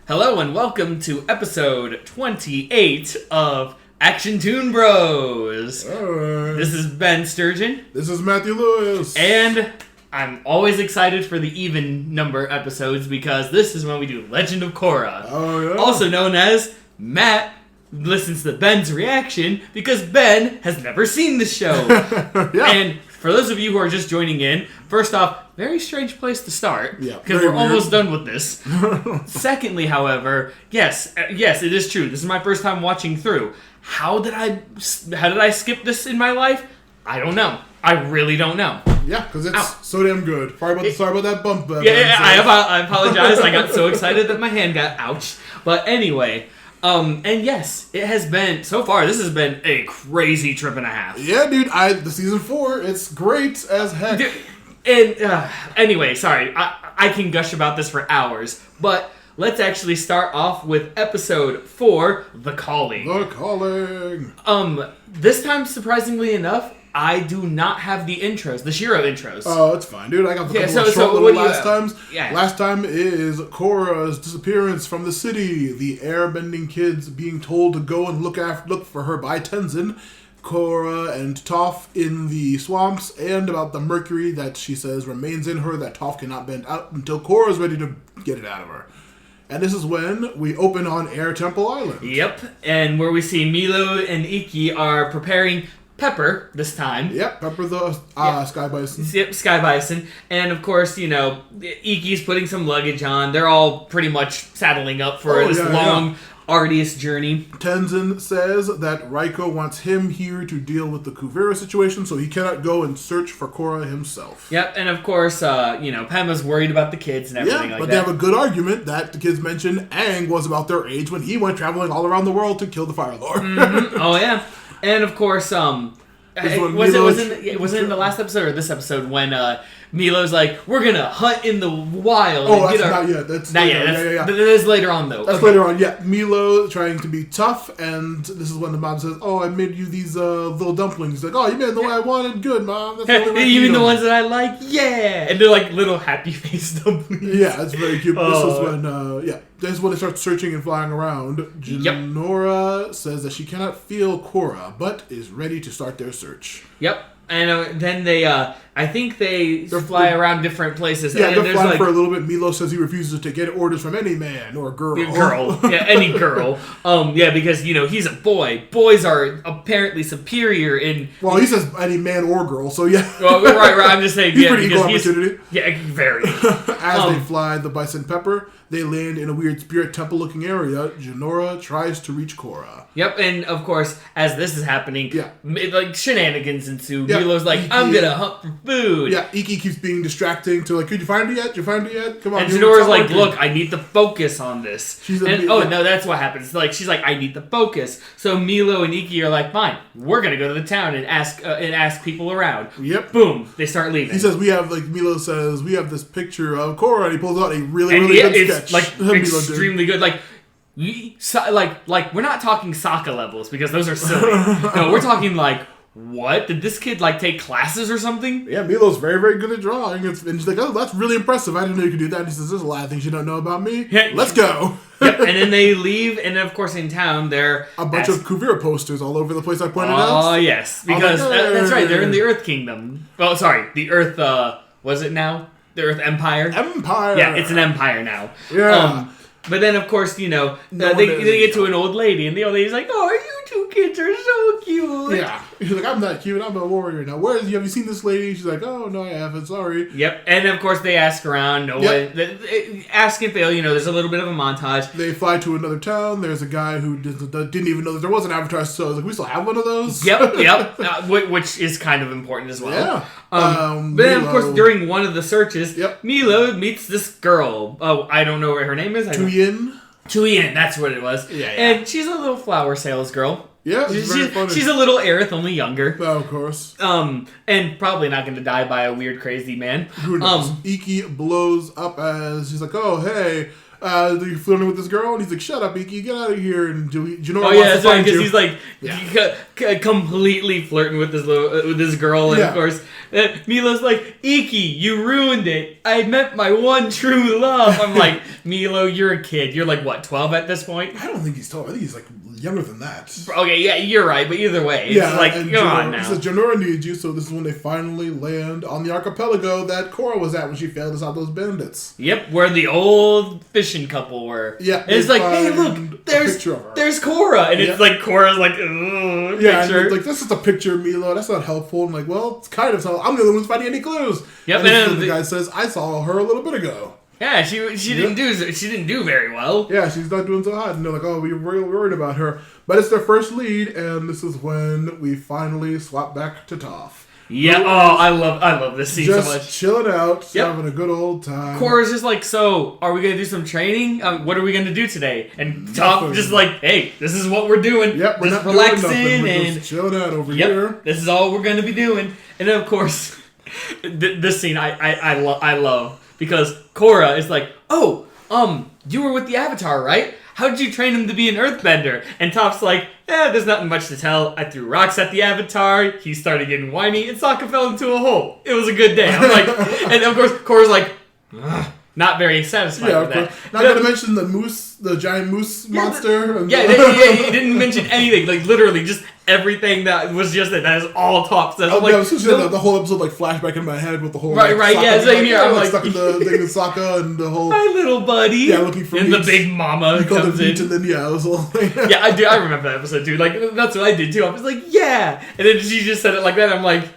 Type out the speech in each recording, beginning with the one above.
Hello and welcome to episode 28 of Action Toon Bros. Alright. This is Ben Sturgeon. This is Matthew Lewis. And I'm always excited for the even number episodes because this is when we do Legend of Korra. Oh, yeah. Also known as Matt listens to Ben's reaction because Ben has never seen the show. Yeah. And for those of you who are just joining in, first off, very strange place to start. Yeah, because very we're weird. almost done with this. Secondly, however, yes, it is true. This is my first time watching through. How did I skip this in my life? I don't know. I really don't know. Yeah, because it's so damn good. Sorry about that bump. I apologize. I got so excited that my hand got ouched. But anyway, and yes, it has been, so far, this has been a crazy trip and a half. Yeah, dude, the season 4, it's great as heck. And anyway, sorry, I can gush about this for hours, but let's actually start off with episode 4, The Calling. The Calling. This time, surprisingly enough, I do not have the intros, the Shiro intros. Oh, it's fine, dude. I got the couple of so short what little do you last times. Yeah. Last time is Korra's disappearance from the city, the airbending kids being told to go and look for her by Tenzin, Korra and Toph in the swamps, and about the mercury that she says remains in her that Toph cannot bend out until Korra is ready to get it out of her. And this is when we open on Air Temple Island. Yep, and where we see Milo and Iki are preparing Pepper this time. Yep, Pepper the Sky Bison. Yep, Sky Bison. And of course, Iki's putting some luggage on. They're all pretty much saddling up for this long, arduous journey. Tenzin says that Raiko wants him here to deal with the Kuvira situation, so he cannot go and search for Korra himself. Yep, and of course, Pema's worried about the kids and everything like that. But they have a good argument that the kids mentioned Aang was about their age when he went traveling all around the world to kill the Fire Lord. Mm-hmm. Oh, yeah. And of course, was it in the last episode or this episode when Milo's like, we're gonna hunt in the wild? Oh, that's not yet. That's not later. yet. That's later on, though. That's later on. Yeah, Milo trying to be tough, and this is when the mom says, "Oh, I made you these little dumplings." Like, "Oh, you made the way I wanted. Good, mom. That's the only way you mean the ones that I like? Yeah." And they're like little happy face dumplings. Yeah, it's very cute. This is when this is when they start searching and flying around. Jinora says that she cannot feel Korra, but is ready to start their search. Yep. And then they, I think they fly around different places. Yeah, and they're flying for a little bit. Milo says he refuses to get orders from any man or girl. Yeah, any girl. Because, he's a boy. Boys are apparently superior in... Well, he says any man or girl, so yeah. Well, right, I'm just saying, he's pretty equal opportunity. Yeah, very. As they fly the Bison Pepper, they land in a weird spirit temple-looking area. Jinora tries to reach Korra. Yep, and of course, as this is happening, shenanigans ensue. Yeah. Milo's like, I'm gonna hunt for food. Yeah, Iki keeps being distracting to did you find it yet? Did you find it yet? Come on. And Jinora's like, look, I need to focus on this. No, that's what happens. She's like, I need to focus. So Milo and Iki are like, fine, we're gonna go to the town and ask people around. Yep. Boom, they start leaving. He says Milo says we have this picture of Korra, and he pulls out a really good sketch. Extremely good. We're not talking Sokka levels because those are silly. No, we're talking what? Did this kid take classes or something? Yeah, Milo's very, very good at drawing. And she's like, oh, that's really impressive. I didn't know you could do that. And he says, there's a lot of things you don't know about me. Yeah. Let's go. Yep. And then they leave, and then of course in town they're a bunch of Kuvira posters all over the place. I pointed out. Oh yes, because that's right. They're in the Earth Kingdom. Oh, sorry, the Earth. Was it now the Earth Empire? Empire. Yeah, it's an empire now. Yeah. But then, of course, they get to an old lady, and the old lady's like, "Oh, you two kids are so cute." Yeah, he's like, "I'm not cute. I'm a warrior now. Have you seen this lady?" She's like, "Oh no, I haven't. Sorry." Yep, and of course they ask around. Ask and fail. There's a little bit of a montage. They fly to another town. There's a guy who didn't even know that there was an avatar. So I was like, we still have one of those. Yep. Which is kind of important as well. Yeah. But then, of course, during one of the searches, Milo meets this girl. Oh, I don't know what her name is. Tuyin, that's what it was. Yeah. And she's a little flower sales girl. Yeah, very funny. She's a little Aerith, only younger. Oh, of course. And probably not going to die by a weird, crazy man. Who knows? Iki blows up as she's like, oh, hey, you're flirting with this girl? And he's like, shut up, Iki, get out of here. And Jinora Oh yeah, wants to find because you. he's like completely flirting with this girl, and of course Milo's like, Iki, you ruined it. I met my one true love. I'm like, Milo, you're a kid. You're like what, 12 at this point? I don't think he's 12. I think he's like younger than that. Okay, yeah, you're right, but either way, it's like, come on now. He says, Jinora needs you, so this is when they finally land on the archipelago that Korra was at when she failed to stop those bandits. Yep, where the old fishing couple were. Yeah. And it's like, hey, look, there's Korra. And it's like, Korra's like, ugh, yeah, picture. And like, this is a picture of Milo. That's not helpful. I'm like, well, it's kind of helpful. I'm the only one who's finding any clues. Yep, and then the guy says, I saw her a little bit ago. Yeah, she didn't do very well. Yeah, she's not doing so hot. And they're like, oh, we were real worried about her. But it's their first lead, and this is when we finally swap back to Toph. Yeah, I love this scene so much. Just chilling out, having a good old time. Korra's just like, so, are we going to do some training? What are we going to do today? And Toph just like, hey, this is what we're doing. Yep, we're just not relaxing doing nothing. We're and just chilling out over here. This is all we're going to be doing. And then, of course, this scene I love. Because Korra is like, oh, you were with the Avatar, right? How did you train him to be an earthbender? And Toph's like, there's nothing much to tell. I threw rocks at the Avatar. He started getting whiny, and Sokka fell into a hole. It was a good day. I'm like, and of course, Korra's like, not very satisfied with that. Not going to mention the giant moose monster. He didn't mention anything. Like, literally, just everything that was just it. That is all Toph says. The whole episode, like, flashback in my head with the whole... Right, yeah, same here. I'm like... stuck in the thing with Sokka and the whole... My little buddy. Yeah, looking for and meat. the big mama comes in. And then, it was all... Yeah, I remember that episode, too. Like, that's what I did, too. I was like, yeah! And then she just said it like that, I'm like...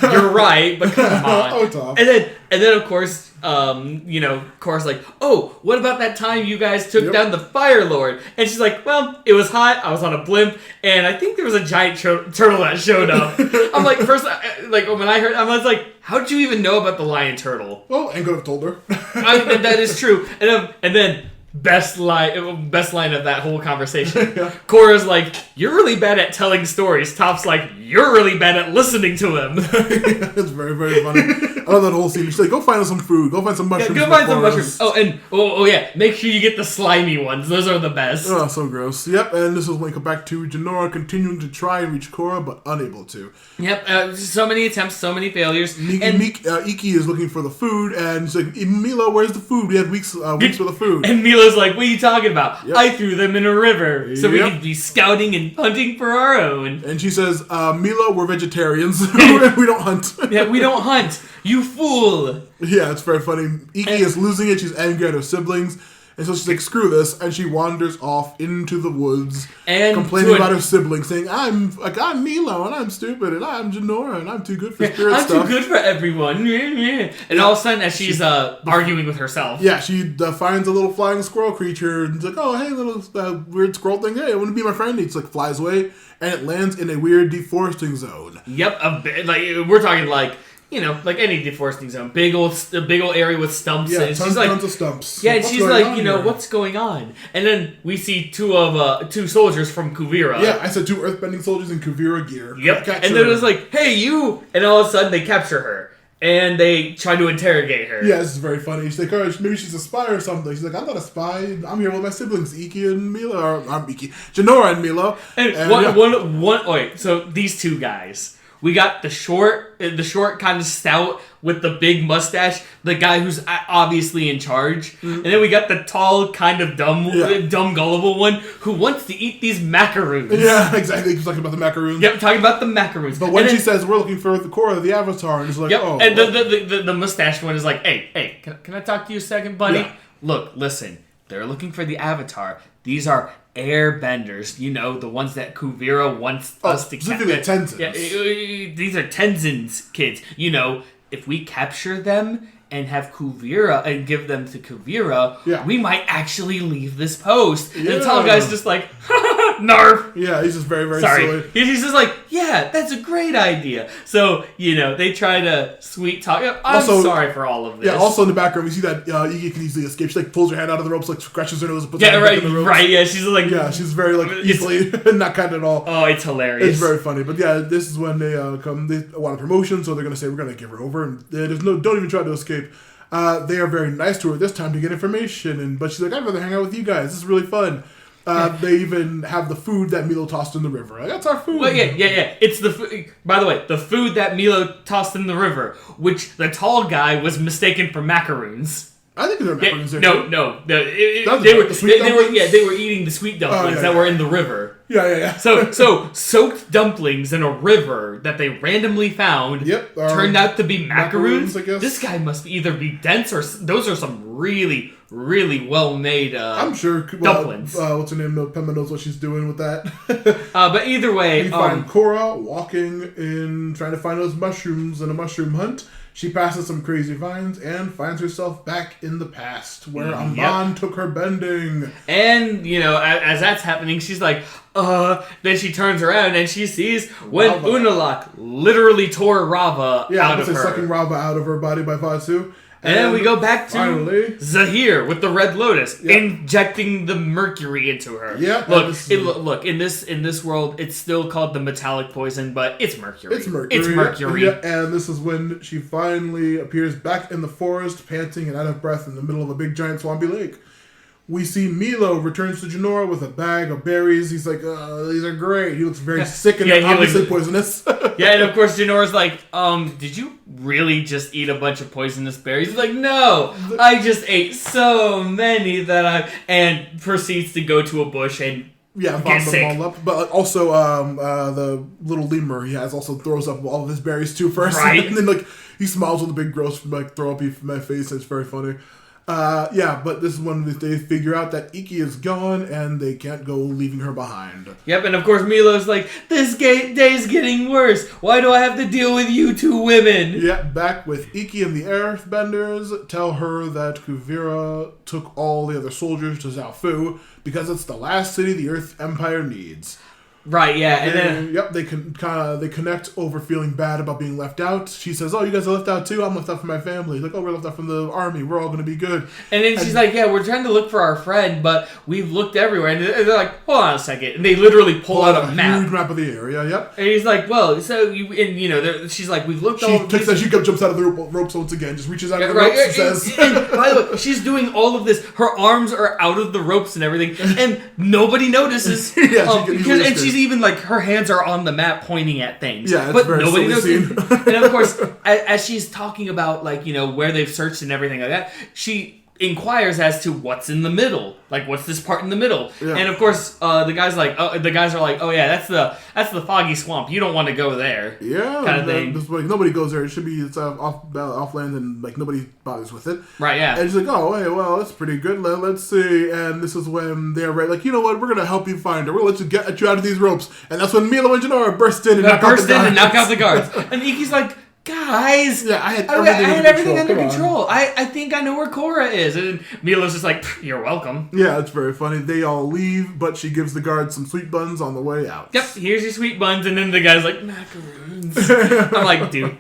You're right, but come on. Oh, Toph. And then of course, Korra's like, oh, what about that time you guys took down the Fire Lord? And she's like, well, it was hot, I was on a blimp, and I think there was a giant turtle that showed up. I'm like, first, when I heard, I was like, how'd you even know about the lion turtle? Well, Aang could have told her. That is true. And then best line of that whole conversation. Korra's like, you're really bad at telling stories. Toph's like, you're really bad at listening to them. It's very, very funny. I love that whole scene. She's like, go find us some food. Go find some mushrooms. Go find some mushrooms. Oh, yeah. Make sure you get the slimy ones. Those are the best. Oh, so gross. Yep, and this is when we come back to Jinora continuing to try and reach Korra, but unable to. Yep, so many attempts, so many failures. Iki is looking for the food, and she's like, Milo, where's the food? We had weeks worth of food. And Milo's like, what are you talking about? Yep. I threw them in a river, so we could be scouting and hunting for our own. And she says, Milo, we're vegetarians. We don't hunt. Yeah, we don't hunt. You fool. Yeah, it's very funny. Iki is losing it. She's angry at her siblings. And so she's like, screw this. And she wanders off into the woods, and complaining about her siblings, saying, I'm Milo, and I'm stupid, and I'm Jinora, and I'm too good for spirit stuff. I'm too good for everyone. And all of a sudden, as she's arguing with herself. Yeah, she finds a little flying squirrel creature, and it's like, oh, hey, little weird squirrel thing. Hey, I want to be my friend. And it's like, flies away, and it lands in a weird deforesting zone. Yep, we're talking like... like any deforesting zone, big old area with stumps. Yeah, and tons of stumps. Yeah, and she's like, what's going on? And then we see two soldiers from Kuvira. Yeah, I said two earthbending soldiers in Kuvira gear. Yep, and then it was like, hey, you! And all of a sudden they capture her. And they try to interrogate her. Yeah, this is very funny. She's like, oh, maybe she's a spy or something. She's like, I'm not a spy. I'm here with my siblings, Iki and Milo. Or, I'm Jinora and Milo. So these two guys... We got the short kind of stout with the big mustache, the guy who's obviously in charge. Mm-hmm. And then we got the tall, kind of dumb, gullible one who wants to eat these macaroons. Yeah, exactly. He's talking about the macaroons. Yep, talking about the macaroons. But when she says, we're looking for the Korra, the Avatar, and it's like, oh. And the mustached one is like, hey, can I talk to you a second, buddy? Yeah. Look, listen, they're looking for the Avatar. These are airbenders, the ones that Kuvira wants us to capture. Tenzins. Yeah, these are Tenzins kids. If we capture them and have Kuvira and give them to Kuvira, we might actually leave this post. Yeah. And the tall guy's just like, narf. Yeah, he's just very, very silly. He's just like, yeah, that's a great idea. So, they try to sweet talk. I'm sorry for all of this. Yeah, also in the background, we see that Iki can easily escape. She, pulls her hand out of the ropes, scratches her nose, and puts her hand back in the ropes. Right, yeah, she's like... Yeah, she's very, easily not kind at all. Oh, it's hilarious. It's very funny. But yeah, this is when they want a promotion, so they're going to say, we're going to give her over. And don't even try to escape. They are very nice to her this time to get information, but she's like, I'd rather hang out with you guys. This is really fun. They even have the food that Milo tossed in the river. Like, that's our food. Well, yeah. It's the food. By the way, the food that Milo tossed in the river, which the tall guy was mistaken for macaroons. I think they're macaroons there. No. They were eating the sweet dumplings that were in the river. Yeah. So soaked dumplings in a river that they randomly found turned out to be macaroons. I guess. This guy must either be dense or those are some really, really well made. I'm sure dumplings. What's her name? Pema knows what she's doing with that. But either way, we find Korra walking in, trying to find those mushrooms in a mushroom hunt. She passes some crazy vines and finds herself back in the past where Amon took her bending. And, as that's happening, she's like, then she turns around and she sees when Unalaq literally tore Rava out of her. Sucking Rava out of her body by Fatsu. And then we go back to Zahir with the Red Lotus injecting the mercury into her. Yeah. Look, in this world, it's still called the metallic poison, but it's mercury. It's mercury. Yeah. And this is when she finally appears back in the forest, panting and out of breath in the middle of a big giant swampy lake. We see Milo returns to Jinora with a bag of berries. He's like, these are great. He looks very sick and obviously poisonous. And of course Jinora's like, did you really just eat a bunch of poisonous berries? He's like, no, I just ate so many and proceeds to go to a bush and get sick. Them all up. But also, the little lemur he has also throws up all of his berries too first. Right. And then he smiles with a big gross throw up from my face. It's very funny. But this is when they figure out that Iki is gone and they can't go leaving her behind. Yep, and of course Milo's like, this day's getting worse. Why do I have to deal with you two women? Yeah, back with Iki and the Earthbenders tell her that Kuvira took all the other soldiers to Zhao Fu because it's the last city the Earth Empire needs. Right, yeah, and then they connect over feeling bad about being left out. She says, "Oh, you guys are left out too. I'm left out from my family." Like, "Oh, we're left out from the army. We're all going to be good." And then she's like, "Yeah, we're trying to look for our friend, but we've looked everywhere." And they're like, "Hold on a second. And they literally pull out a map, huge map of the area. Yep. And he's like, "Well, so you," and she's like, "We've looked all." She jumps out of the ropes once again, just reaches out of the ropes and says, and by the way, she's doing all of this. Her arms are out of the ropes and everything, and nobody notices. And she's even like her hands are on the map pointing at things. Yeah, it's but very nobody knows. scene. And of course, as she's talking about where they've searched and everything like that, she inquires as to what's in the middle. Like, what's this part in the middle? Yeah. And of course, the guys are like, "Oh yeah, that's the foggy swamp. You don't want to go there." Yeah, kind of thing. Nobody goes there. It should be off land and nobody bothers with it. Right. Yeah. And she's like, "Oh, hey, well, that's pretty good. Let's see." And this is when they're right, like, you know what? We're gonna help you find her. We'll let you get you out of these ropes. And that's when Milo and Jinora burst in and knock out the guards. And Iki's like, "Guys, yeah, I had everything under control. I think I know where Korra is." And Milo's just like, "You're welcome." Yeah, it's very funny. They all leave, but she gives the guards some sweet buns on the way out. Yep, here's your sweet buns, and then the guy's like, "Macaroons." I'm like, dude,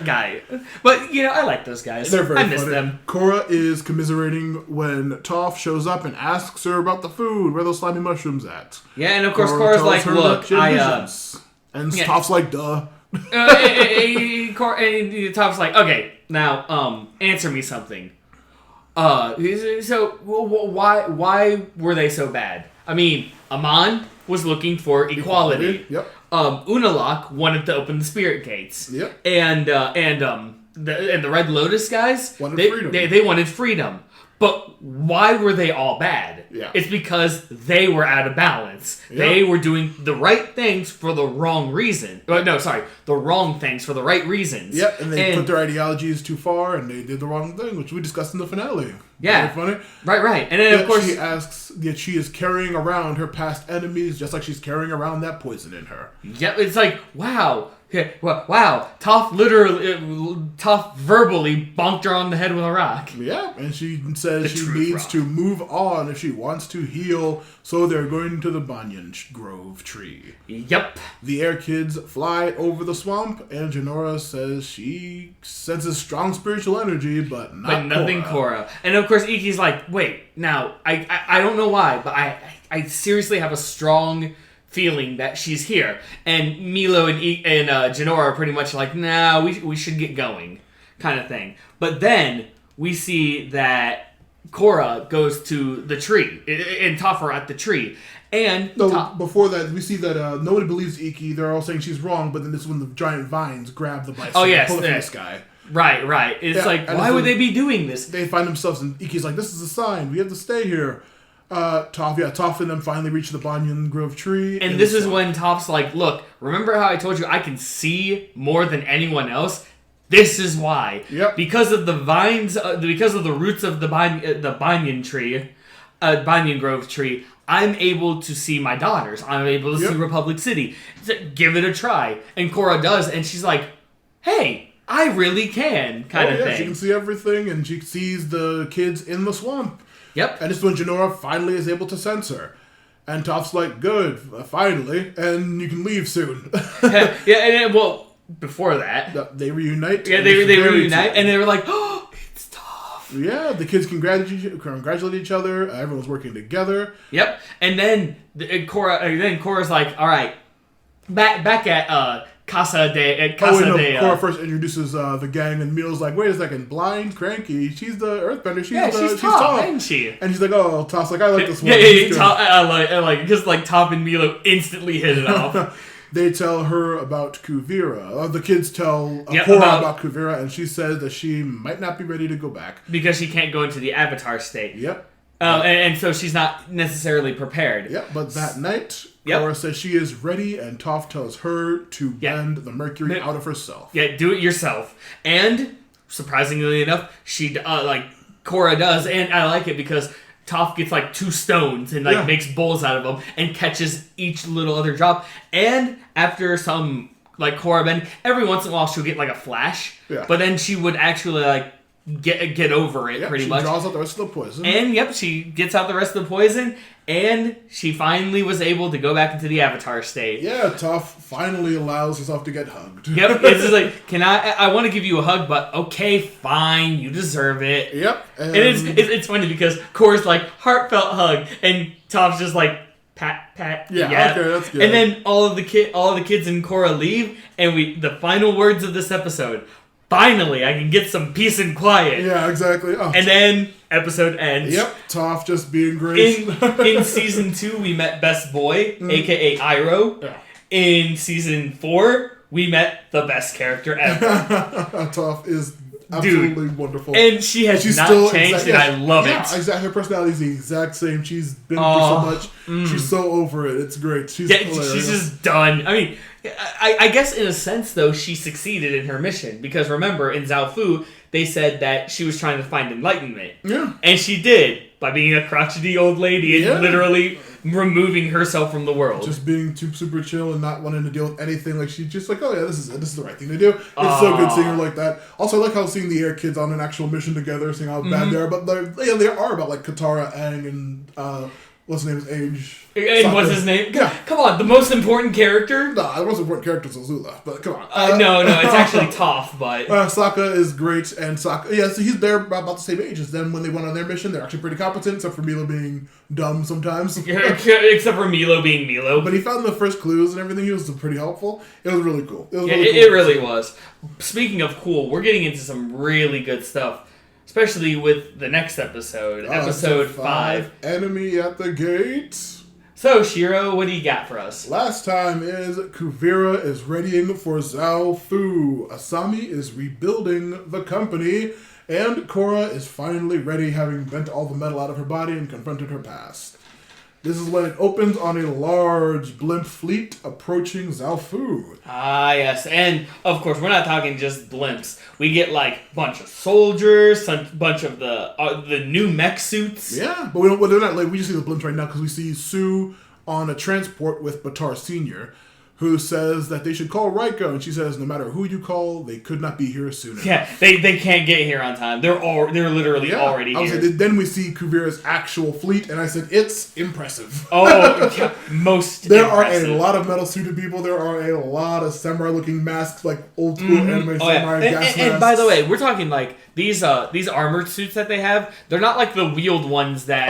guy. But, I like those guys. They're very I miss funny. them. Korra is commiserating when Toph shows up and asks her about the food, where those slimy mushrooms at. Yeah, and of course Korra's like, "Look, And Toph's like, "Duh." And Toph's like, "Okay, now, answer me something. So why were they so bad? I mean, Amon was looking for equality. Yep. Unalaq wanted to open the spirit gates. Yep. And the Red Lotus guys freedom. They wanted freedom. But why were they all bad? Yeah. It's because they were out of balance. Yeah. They were doing the right things for the wrong reason. The wrong things for the right reasons. Yep, and they put their ideologies too far, and they did the wrong thing, which we discussed in the finale. Yeah. Very funny. Right. And then, of course, she asks that she is carrying around her past enemies, just like she's carrying around that poison in her. Yep, it's like, wow. Yeah, wow, Toph verbally bonked her on the head with a rock. Yeah, and she says she needs to move on if she wants to heal, so they're going to the banyan grove tree. Yep. The air kids fly over the swamp, and Jinora says she senses strong spiritual energy, but nothing Korra. And of course, Iki's like, wait, now, I don't know why, but I seriously have a strong feeling that she's here. And Milo and Jinora are pretty much like, nah, we should get going, kind of thing. But then we see that Korra goes to the tree, and Toph are at the tree. And before that, we see that nobody believes Iki. They're all saying she's wrong, but then this is when the giant vines grab the bicycle and pull it from the sky. Right. It's why would they be doing this? They find themselves, and Iki's like, this is a sign. We have to stay here. Toph and them finally reach the Banyan Grove tree. And this is when Toph's like, look, remember how I told you I can see more than anyone else? This is why. Yep. Because of the vines, because of the roots of the banyan tree, Banyan Grove tree, I'm able to see my daughters. I'm able to see Republic City. So give it a try. And Korra does, and she's like, hey, I really can, kind of thing. She can see everything, and she sees the kids in the swamp. Yep. And this is when Jinora finally is able to sense her. And Toph's like, good, finally, and you can leave soon. Before that... They reunite. Yeah, they reunite, and they were like, oh, it's Toph. Yeah, the kids congratulate each other. Everyone's working together. Yep. And then Korra's like, all right, back at Casa de... Korra first introduces the gang, and Milo's like, wait a second, blind, cranky, she's the earthbender, she's Toph, isn't she? And she's like, oh, Toph's like, I like this one. I like, because like Toph and Milo instantly hit it off. They tell her about Kuvira. The kids tell Korra about Kuvira, and she says that she might not be ready to go back. Because she can't go into the Avatar state. Yep. And so she's not necessarily prepared. Yep, but that night, Korra says she is ready, and Toph tells her to bend the mercury out of herself. Yeah, do it yourself. And, surprisingly enough, Korra does, and I like it because Toph gets like 2 stones and makes bowls out of them and catches each little other drop. And after some Korra bend, every once in a while she'll get like a flash. Yeah. But then she would actually get over it pretty much. She draws out the rest of the poison. And she gets out the rest of the poison, and she finally was able to go back into the Avatar state. Yeah, Toph finally allows herself to get hugged. Yep, it's just like, I want to give you a hug, but okay, fine, you deserve it. Yep. And it's funny because Korra's like, heartfelt hug, and Toph's just like, pat. Yeah, okay, that's good. And then all of the kids and Korra leave, and the final words of this episode, finally, I can get some peace and quiet. Yeah, exactly. Oh, and then episode ends. Yep, Toph just being great. In season 2, we met Best Boy, aka Iroh. Yeah. In season 4, we met the best character ever. Toph is absolutely wonderful. And she's not changed, and I love it. Yeah, exactly. Her personality is the exact same. She's been through so much. She's so over it. It's great. She's hilarious. She's just done. I mean, I guess in a sense, though, she succeeded in her mission. Because remember, in Zhao Fu, they said that she was trying to find enlightenment. Yeah. And she did, by being a crotchety old lady and literally removing herself from the world. Just being super chill and not wanting to deal with anything. Like, she's just like, oh yeah, this is the right thing to do. It's so good seeing her like that. Also, I like how seeing the Air Kids on an actual mission together, seeing how bad they are. But they are about like Katara, Aang, and what's his name's age. And what's his name? Yeah. Come on, the most important character? No, the most important character is Azula, but come on. No, it's actually Toph, but... Sokka is great, and Sokka... so he's there about the same age as them when they went on their mission. They're actually pretty competent, except for Milo being dumb sometimes. Except for Milo being Milo. But he found the first clues and everything. He was pretty helpful. It was really cool. It really was. Speaking of cool, we're getting into some really good stuff. Especially with the next episode, episode 5. Enemy at the Gate. So, Shiro, what do you got for us? Last time is Kuvira is readying for Zhao Fu. Asami is rebuilding the company. And Korra is finally ready, having bent all the metal out of her body and confronted her past. This is when it opens on a large blimp fleet approaching Zhao Fu. Ah, yes. And, of course, we're not talking just blimps. We get, a bunch of soldiers, a bunch of the new mech suits. Yeah, but they're not, we just see the blimps right now because we see Sue on a transport with Batar Sr., who says that they should call Raiko, and she says no matter who you call, they could not be here soon enough. Yeah, they can't get here on time. They're literally already here. Then we see Kuvira's actual fleet, and I said, it's impressive. Oh, most There impressive. Are a lot of metal-suited people. There are a lot of samurai-looking masks, like old-school anime samurai gas masks. And by the way, we're talking, these armored suits that they have, they're not like the wheeled ones that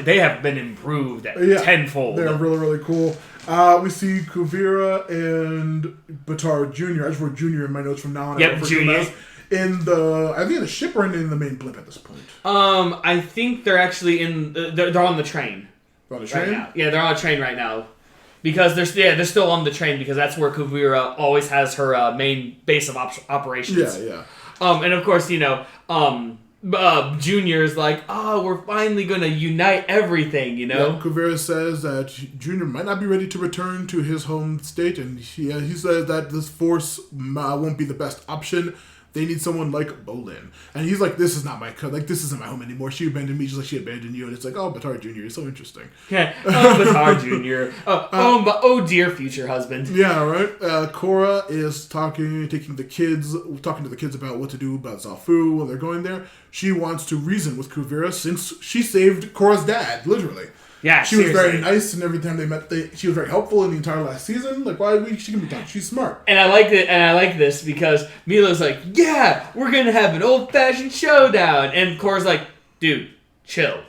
they have been improved tenfold. They're really, really cool. We see Kuvira and Batar Jr. I just wrote Jr. in my notes from now on. Yep, Jr. I think the ship or in the main blimp at this point. I think they're actually they're on the train. They're on the train? Right now. Yeah, they're on a train right now. Because they're still on the train because that's where Kuvira always has her main base of operations. Yeah. And of course, Junior is like, we're finally going to unite everything, Yeah, Kuvira says that Junior might not be ready to return to his home state, and he says that this force won't be the best option. They need someone like Bolin. And he's like, this is not my this isn't my home anymore. She abandoned me just like she abandoned you. And it's like, oh, Batar Jr., you're so interesting. Yeah. Oh, Batar Jr. Oh, dear future husband. Yeah, right? Korra is talking to the kids about what to do about Zhao Fu while they're going there. She wants to reason with Kuvira since she saved Korra's dad, literally. Yeah, she was very nice, and every time they met, she was very helpful in the entire last season. Like, she can be done. She's smart. And I like it, and I like this because Milo's like, yeah, we're gonna have an old-fashioned showdown, and Korra's like, dude, chill.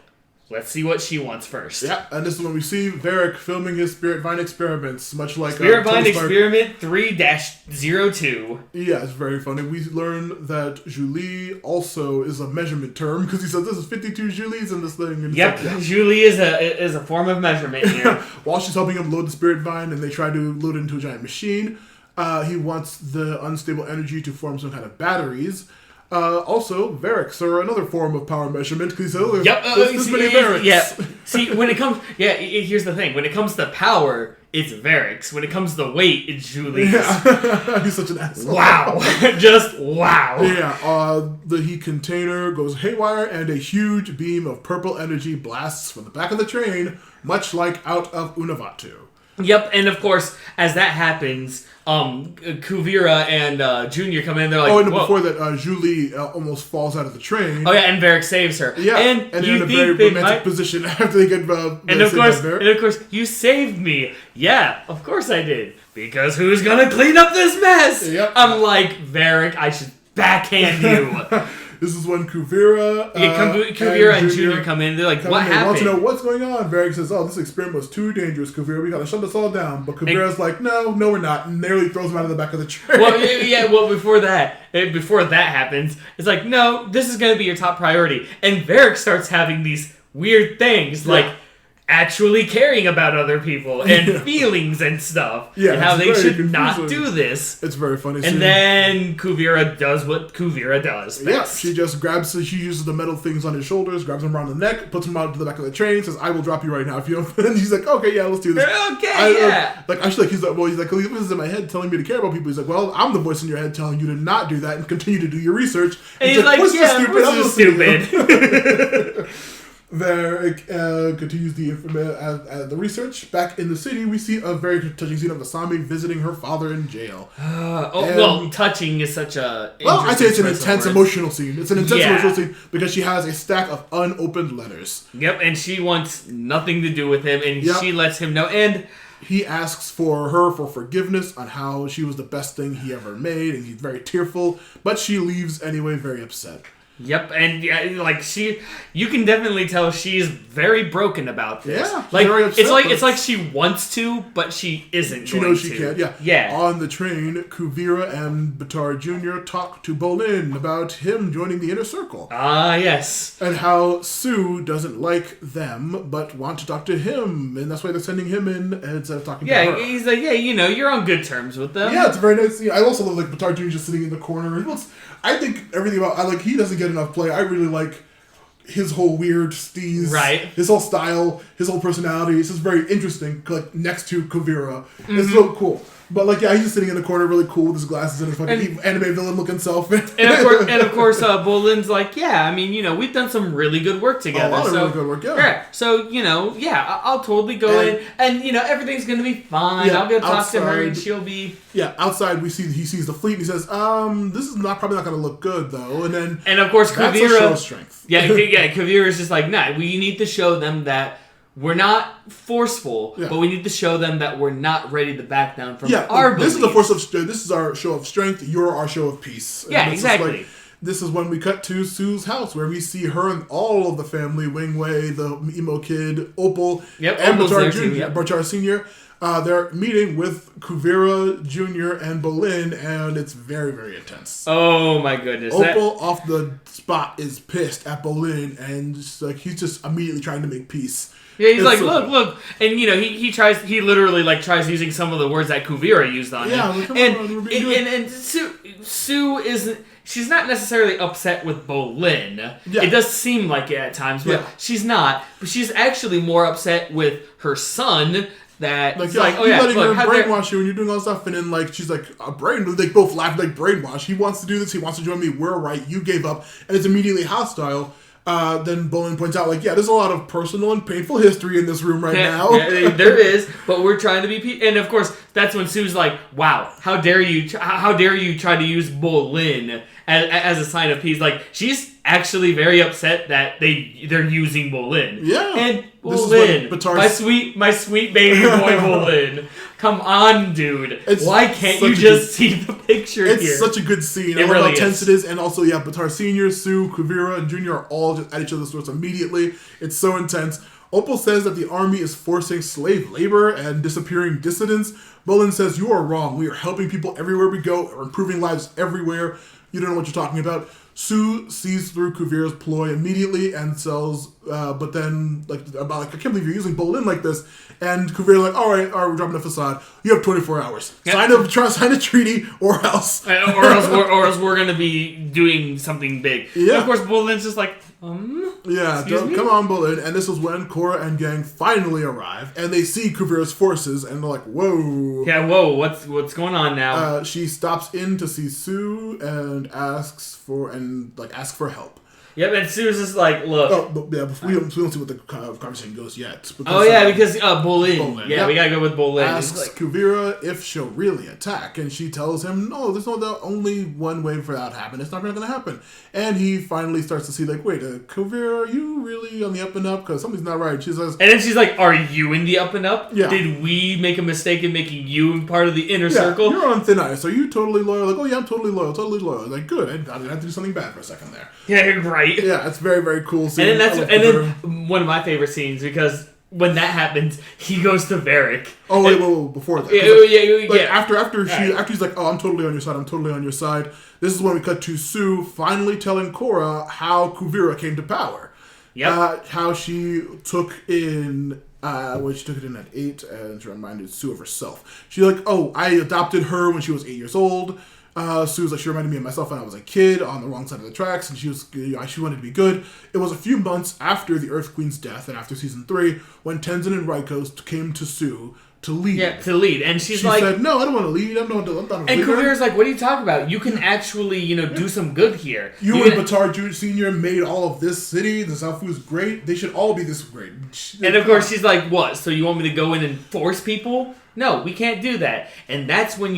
Let's see what she wants first. Yeah, and this is when we see Varrick filming his Spirit Vine experiments, much like Spirit Vine Experiment 3-02. Yeah, it's very funny. We learn that Julie also is a measurement term because he says this is 52 Julies in this thing. And yep, like, Julie is a form of measurement here. While she's helping him load the Spirit Vine, and they try to load it into a giant machine, he wants the unstable energy to form some kind of batteries. Also, Varricks are another form of power measurement because he said, there's this many Varricks. Yeah. See, when it comes... Yeah, here's the thing. When it comes to power, it's Varricks. When it comes to weight, it's Julie's. Yeah. He's such an asshole. Wow. Just wow. Yeah, the heat container goes haywire and a huge beam of purple energy blasts from the back of the train, much like out of Unavatu. Yep, and of course, as that happens, Kuvira and Junior come in. They're like, before that, Julie almost falls out of the train. Oh yeah, and Varrick saves her. Yeah, and they're in a very romantic position after they get. And of course, you saved me. Yeah, of course I did. Because who's gonna clean up this mess? Yep. I'm like, Varrick, I should backhand you. This is when Kuvira and Junior come in. They're like, what happened? They want to know what's going on. Varrick says, this experiment was too dangerous, Kuvira. We got to shut this all down. But Kuvira's like, no, we're not. And nearly throws him out of the back of the train. Well, before that happens, it's like, no, this is going to be your top priority. And Varrick starts having these weird things, like actually caring about other people and feelings and stuff. Yeah, and how they should not do this. It's very funny. And then Kuvira does what Kuvira does best. Yeah, she uses the metal things on his shoulders, grabs him around the neck, puts him out to the back of the train, says, I will drop you right now if you don't. And he's like, okay, yeah, let's do this. He's like, he was in my head telling me to care about people. He's like, well, I'm the voice in your head telling you to not do that and continue to do your research. And he's like, what's stupid? Varrick continues the research. Back in the city, we see a very touching scene of Asami visiting her father in jail. Touching is such a... I'd say it's an intense emotional scene. It's an intense emotional scene because she has a stack of unopened letters. Yep, and she wants nothing to do with him, and she lets him know, and... He asks for her for forgiveness on how she was the best thing he ever made, and he's very tearful, but she leaves anyway very upset. Yep, and you can definitely tell she's very broken about this. Yeah, very upset, it's like she wants to, but she isn't. She knows she can't. Yeah. On the train, Kuvira and Batar Jr. talk to Bolin about him joining the inner circle. Yes. And how Sue doesn't like them, but want to talk to him, and that's why they're sending him in instead of talking to her. Yeah, he's like, you're on good terms with them. Yeah, it's very nice. I also love Batar Jr. just sitting in the corner. I think everything about he doesn't get enough play. I really like his whole weird steez, his whole style, his whole personality. It's just very interesting. Next to Kuvira, it's so cool. But he's just sitting in the corner, really cool with his glasses and his fucking anime villain looking self. and of course, Bolin's like, we've done some really good work together. Really good work, yeah. So I'll totally go in, and everything's gonna be fine. I'll go talk to her, and she'll be. Yeah, outside he sees the fleet, and he says, "This is probably not gonna look good though." And of course, that's Kuvira, a show of strength. Kuvira's just like, nah, we need to show them that. We're not forceful, but we need to show them that we're not ready to back down from our beliefs. This is our show of strength. You're our show of peace. Yeah, exactly. This is when we cut to Sue's house, where we see her and all of the family, Wing Wei, the emo kid, Opal, and Bachar Sr. They're meeting with Kuvira Jr. and Bolin, and it's very, very intense. Oh my goodness. Opal off the spot is pissed at Bolin, and he's just immediately trying to make peace. Yeah, he's like, look, and he literally tries using some of the words that Kuvira used on him. And Sue isn't. She's not necessarily upset with Bolin. Yeah. It does seem like it at times, but she's not. But she's actually more upset with her son. That you're letting her brainwash you and you're doing all this stuff, and then she's like a brain. They both laugh brainwash. He wants to do this. He wants to join me. We're right. You gave up, and it's immediately hostile. Then Bolin points out, there's a lot of personal and painful history in this room now. Yeah, there is, but we're trying to be... And, of course, that's when Sue's like, wow, how dare you try to use Bolin as a sign of peace. She's actually very upset that they're using Bolin. Yeah. And Bolin, my sweet baby boy Bolin. Come on, dude. Why can't you just see the picture here? It's such a good scene. I love how tense it is. And also, Bachar Sr., Sue, Kuvira, and Jr. are all just at each other's throats immediately. It's so intense. Opal says that the army is forcing slave labor and disappearing dissidents. Bolin says, you are wrong. We are helping people everywhere we go. We're improving lives everywhere. You don't know what you're talking about. Sue sees through Kuvira's ploy immediately and says, but then, I can't believe you're using Bolin like this. And Kuvira's all right, we're dropping the facade. You have 24 hours. Yep. Sign a treaty, or else. or else we're going to be doing something big. Yeah. And of course, Bolin's just yeah, come on, Bolin. And this is when Korra and gang finally arrive, and they see Kuvira's forces, and they're like, whoa. Yeah, whoa, what's going on now? She stops in to see Sue and asks for help. Yep, and Sue's just like, look. Oh, but we don't see what the conversation goes yet. Because Bolin. Yeah, we gotta go with Bolin. Asks Kuvira if she'll really attack, and she tells him, no, there's only one way for that to happen. It's not gonna happen. And he finally starts to see, wait, Kuvira, are you really on the up and up? Because something's not right. She says, and then she's like, are you in the up and up? Yeah. Did we make a mistake in making you part of the inner circle? You're on thin ice. Are you totally loyal? Oh yeah, I'm totally loyal. Good. I didn't have to do something bad for a second there. Yeah, right. Yeah, it's very, very cool scene. And then one of my favorite scenes, because when that happens, he goes to Varrick. Oh wait, before that. Yeah. After he's like, oh, I'm totally on your side. This is when we cut to Sue finally telling Korra how Kuvira came to power. Yep. How she took in. She took it in at 8, and she reminded Sue of herself. She's like, oh, I adopted her when she was 8 years old. Sue was like, she reminded me of myself when I was a kid on the wrong side of the tracks, and she wanted to be good. It was a few months after the Earth Queen's death and after season 3 when Tenzin and Raikou came to Sue to lead. Yeah, to lead. And she said, no, I don't want to lead. I'm not a leader. And Kuvira's like, what are you talking about? You can actually, do some good here. You and Bachar Sr. made all of this city. The Zhao Fu is great. They should all be this great. And of course, she's like, what? So you want me to go in and force people? No, we can't do that. And that's when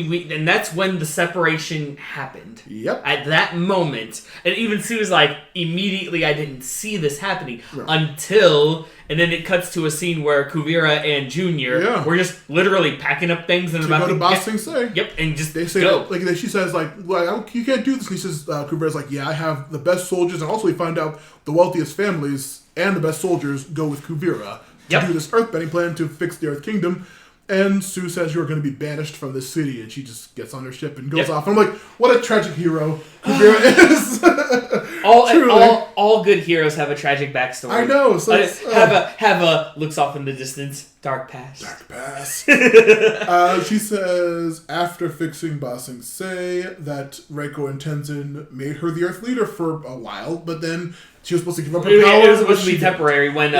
the separation happened. Yep. At that moment. And even Sue was like, immediately I didn't see this happening until... And then it cuts to a scene where Kuvira and Junior were just literally packing up things and about to Ba Sing Se. Yep, and just they say go. She says you can't do this. And he says, Kuvira's like, yeah, I have the best soldiers, and also we find out the wealthiest families and the best soldiers go with Kuvira to do this earthbending plan to fix the Earth Kingdom. And Sue says you're going to be banished from this city, and she just gets on her ship and goes off. I'm like, what a tragic hero Kuvira is. all good heroes have a tragic backstory. I know. So have a looks off in the distance. Dark past. She says after fixing Ba Sing Se that Raikou and Tenzin made her the Earth leader for a while, but then she was supposed to give up her power. It was supposed to be temporary when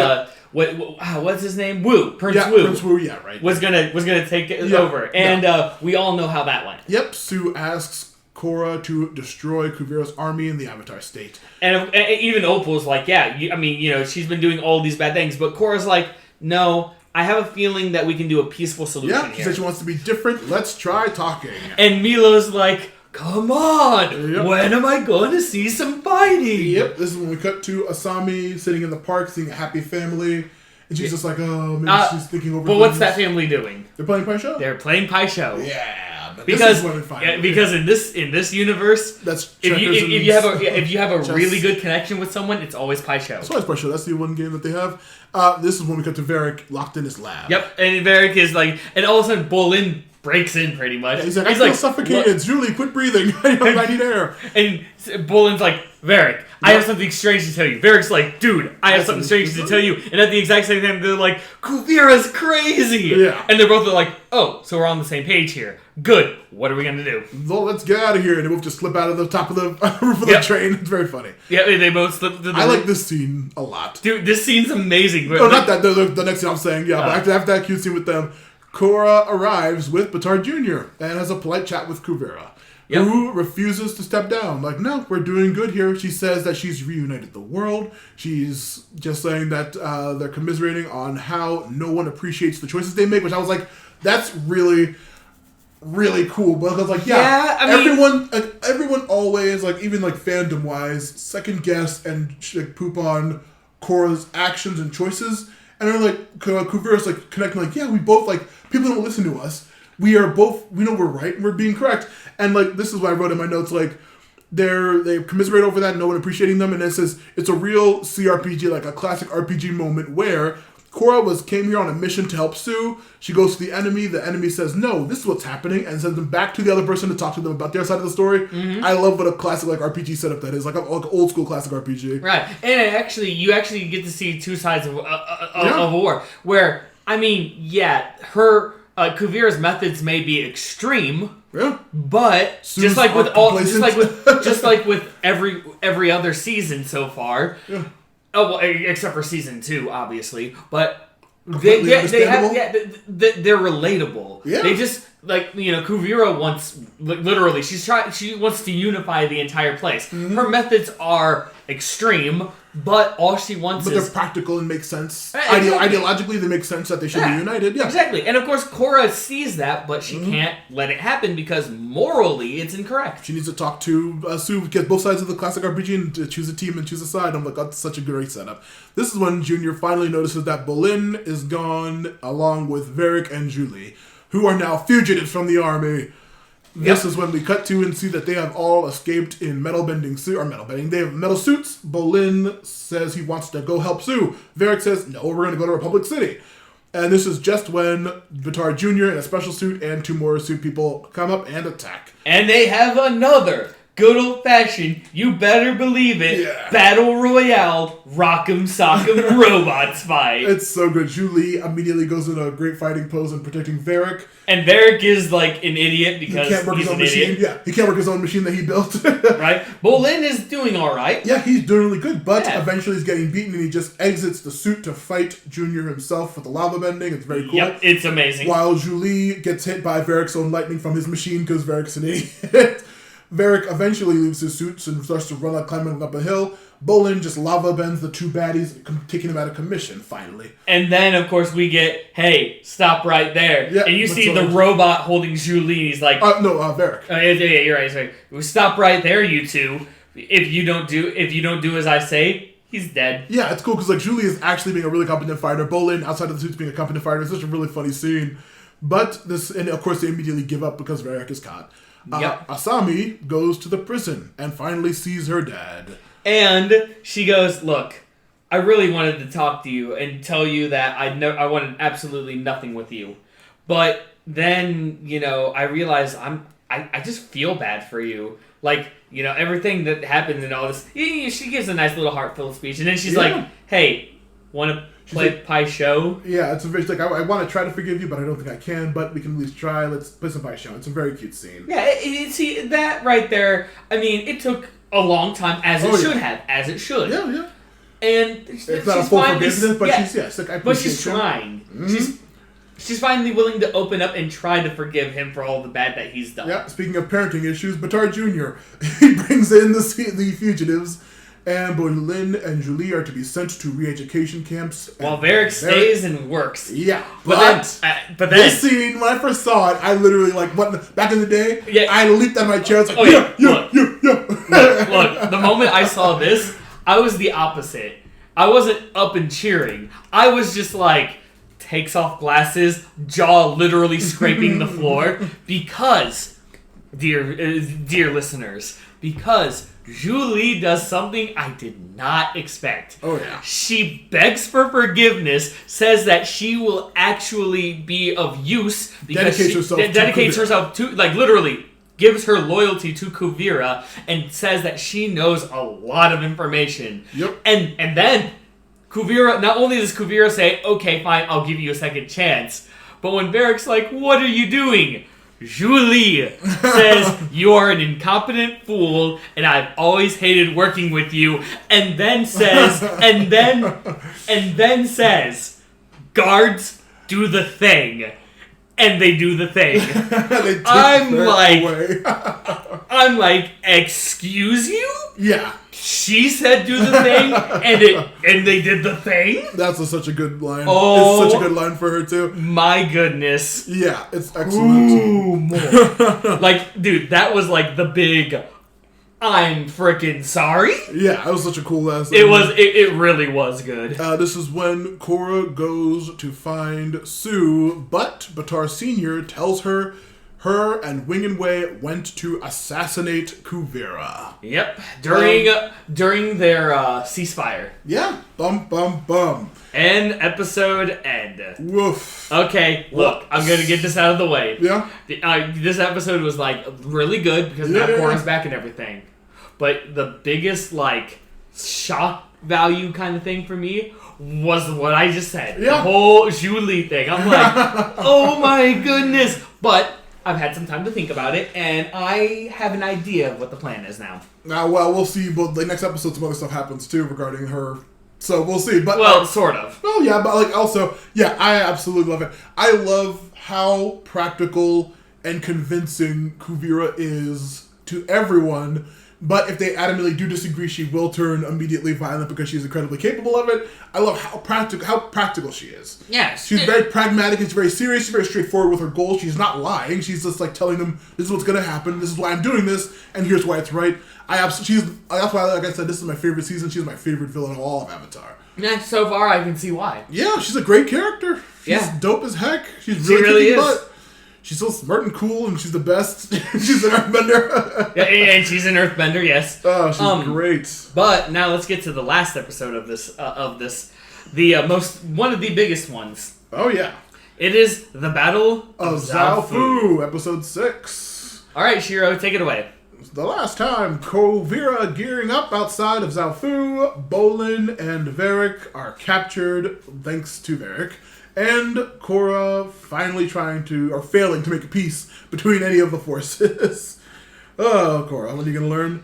what's his name? Prince Wu. Prince Wu, yeah, right. Was gonna take it over, and we all know how that went. Yep. Sue asks Korra to destroy Kuvira's army in the Avatar state, and even Opal's like, she's been doing all these bad things, but Korra's like, no. I have a feeling that we can do a peaceful solution here. She said she wants to be different. Let's try talking. And Milo's like, come on! When am I going to see some fighting? Yep, this is when we cut to Asami sitting in the park seeing a happy family. And she's just like, oh, maybe she's thinking over But what's that family doing? They're playing Pai Sho? They're playing Pai Sho. Yeah, but because this is where we find it. because in this universe, That's if you have a chess. really good connection with someone, it's always Pai Sho. It's always Pai Sho. That's the one game that they have. This is when we cut to Varrick locked in his lab. Yep, and Varrick is like, and all of a sudden Bolin breaks in pretty much. Yeah, he's like, I feel suffocated. Julie, quit breathing. I need air. And Bolin's like, Varrick, I have something strange to tell you. Varrick's like, dude, I have something strange to tell you. And at the exact same time, they're like, Kuvira's crazy. Yeah. And they're both like, oh, so we're on the same page here. Good. What are we going to do? Well, let's get out of here. And they both just slip out of the top of the roof of the train. It's very funny. Yeah, they both slip to the I like this scene a lot. Dude, this scene's amazing. No, not that. The next scene I'm saying, yeah. But after that cute scene with them, Korra arrives with Batard Jr. and has a polite chat with Kuvira, who refuses to step down. Like, no, we're doing good here. She says that she's reunited the world. She's just saying that they're commiserating on how no one appreciates the choices they make, which I was like, that's really, really cool. But I was like, everyone always, like, even like fandom wise, second guess and like, poop on Korra's actions and choices. And they're like, Kuvira's like connecting, like, yeah, we both, like, people don't listen to us. We know we're right and we're being correct. And like, this is what I wrote in my notes, like, they commiserate over that, no one appreciating them. And it says, it's a real CRPG, like a classic RPG moment where Korra came here on a mission to help Sue. She goes to the enemy says, no, this is what's happening, and sends them back to the other person to talk to them about their side of the story. Mm-hmm. I love what a classic like RPG setup that is, like an old school classic RPG. Right, and you actually get to see two sides of war, where, I mean, her Kuvira's methods may be extreme, but Sue's just like with every other season so far. Yeah. Oh, well, except for season 2, obviously, but they're relatable. Yeah. They just, like, Kuvira wants, literally, she wants to unify the entire place. Mm-hmm. Her methods are extreme, but all she wants is... But they're practical and make sense. Ideologically, they make sense that they should be united. Yeah. Exactly. And of course, Korra sees that, but she can't let it happen because morally, it's incorrect. She needs to talk to Sue, get both sides of the classic RPG and choose a team and choose a side. I'm like, that's such a great setup. This is when Junior finally notices that Bolin is gone, along with Varrick and Julie, who are now fugitives from the army. This is when we cut to and see that they have all escaped in they have metal suits. Bolin says he wants to go help Sue. Varrick says, no, we're going to go to Republic City. And this is just when Batard Jr. in a special suit and 2 more suit people come up and attack. And they have another good old-fashioned, you better believe it, Battle Royale, Rock'em Sock'em Robots fight. It's so good. Julie immediately goes in a great fighting pose and protecting Varrick. And Varrick is like an idiot because he can't work he's his own an machine. idiot. Yeah, he can't work his own machine that he built. Right? Bolin is doing alright. Yeah, he's doing really good, but eventually he's getting beaten and he just exits the suit to fight Junior himself with the lava bending. It's very cool. Yep, it's amazing. While Julie gets hit by Varrick's own lightning from his machine because Varrick's an idiot. Varrick eventually leaves his suits and starts to run climbing up a hill. Bolin just lava bends the 2 baddies, taking him out of commission, finally. And then, of course, we get, hey, stop right there. Yeah, and you see the robot holding Julie, and he's like... Varrick. Yeah, you're right. He's like, stop right there, you two. If you don't do as I say, he's dead. Yeah, it's cool, because like Julie is actually being a really competent fighter. Bolin, outside of the suits, being a competent fighter. It's such a really funny scene. But and of course, they immediately give up because Varrick is caught. Asami goes to the prison and finally sees her dad. And she goes, look, I really wanted to talk to you and tell you that I wanted absolutely nothing with you. But then, I realized I just feel bad for you. Like, everything that happened and all this. She gives a nice little heartfelt speech. And then she's like, hey, want to play Pai Sho? Yeah, it's a very, like, I want to try to forgive you, but I don't think I can, but we can at least try. Let's play some Pai Sho. It's a very cute scene. Yeah, see, that right there, I mean, it took a long time, as it should. Yeah. And it's not a full forgiveness, but she's trying. Mm-hmm. She's finally willing to open up and try to forgive him for all the bad that he's done. Yeah, speaking of parenting issues, Batard Jr., he brings in the fugitives, and Bolin and Julie are to be sent to re-education camps. While Varrick stays and works. Yeah, but then this scene, when I first saw it, I literally, back in the day, I leaped out of my chair. I was like, Look, the moment I saw this, I was the opposite. I wasn't up and cheering. I was just like, takes off glasses, jaw literally scraping the floor, because, dear listeners, because Julie does something I did not expect. Oh, yeah. She begs for forgiveness, says that she will actually be of use because dedicates herself to, like, literally gives her loyalty to Kuvira and says that she knows a lot of information. Yep. And then Kuvira, not only does Kuvira say, okay, fine, I'll give you a second chance, but when Varrick's like, what are you doing? Julie says, you are an incompetent fool, and I've always hated working with you, and then says, guards, do the thing. And they do the thing. I'm like, excuse you? Yeah. She said do the thing, and they did the thing? That's such a good line. Oh, it's such a good line for her, too. My goodness. Yeah, it's excellent. Ooh, more. Like, dude, that was like the big, I'm freaking sorry? Yeah, that was such a cool lesson. It really was good. This is when Korra goes to find Sue, but Batar Sr. tells her and Wing and Wei went to assassinate Kuvira. Yep, during their ceasefire. Yeah, bum bum bum. End episode end. Woof. Okay, look, I'm gonna get this out of the way. Yeah. This episode was like really good because now Korra's back and everything. But the biggest like shock value kind of thing for me was what I just said. Yeah. The whole Julie thing. I'm like, oh my goodness. But I've had some time to think about it, and I have an idea of what the plan is now. Well, we'll see. But the next episode, some other stuff happens too regarding her. So we'll see. But sort of. Well, yeah, but like also, yeah, I absolutely love it. I love how practical and convincing Kuvira is to everyone. But if they adamantly do disagree, she will turn immediately violent because she's incredibly capable of it. I love how practical she is. Yes. She's very pragmatic. She's very serious. She's very straightforward with her goals. She's not lying. She's just like telling them, this is what's going to happen. This is why I'm doing this. And here's why it's right. That's why, like I said, this is my favorite season. She's my favorite villain of all of Avatar. Yeah, so far I can see why. Yeah, she's a great character. She's dope as heck. She really is. Butt. She's so smart and cool, and she's the best. She's an earthbender. Yeah, and she's an earthbender, yes. Oh, she's great. But now let's get to the last episode of this. One of the biggest ones. Oh yeah. It is the Battle of Zhao Fu, episode 6. All right, Shiro, take it away. The last time, Kuvira gearing up outside of Zhao Fu, Bolin and Varrick are captured, thanks to Varrick. And Korra finally failing to make a peace between any of the forces. Oh, Korra, when are you going to learn?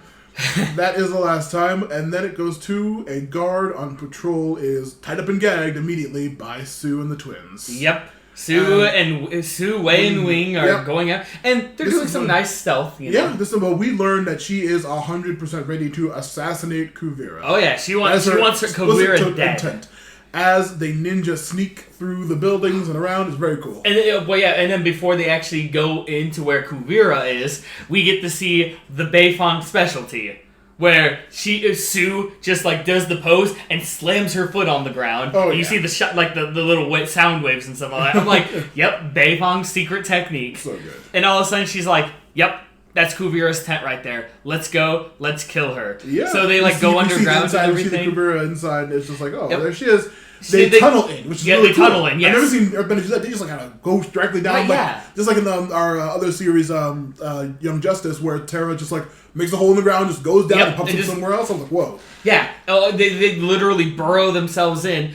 That is the last time. And then it goes to a guard on patrol is tied up and gagged immediately by Sue and the twins. Yep. Sue, Wei, and Wing are going out. And they're doing some nice stealth, you know? Yeah, we learn that she is 100% ready to assassinate Kuvira. Oh, yeah. She wants her Kuvira dead. Intent. As they ninja sneak through the buildings and around, it's very cool. And then before they actually go into where Kuvira is, we get to see the Beifong specialty, where Sue just like does the pose and slams her foot on the ground. Oh, and you see the shot, like the little sound waves and stuff like that. I'm like, yep, Beifong's secret technique. So good. And all of a sudden she's like, yep. That's Kuvira's tent right there. Let's go. Let's kill her. Yeah. So they go underground and everything. You see the Kuvira inside, and it's just like, there she is. They tunnel in, which is really cool. Tunnel in, yes. I've never seen Airbenders do that. They just kind of go directly down. Just like in our other series, Young Justice, where Terra just makes a hole in the ground, just goes down and pops up somewhere else. I'm like, whoa. Yeah. They literally burrow themselves in,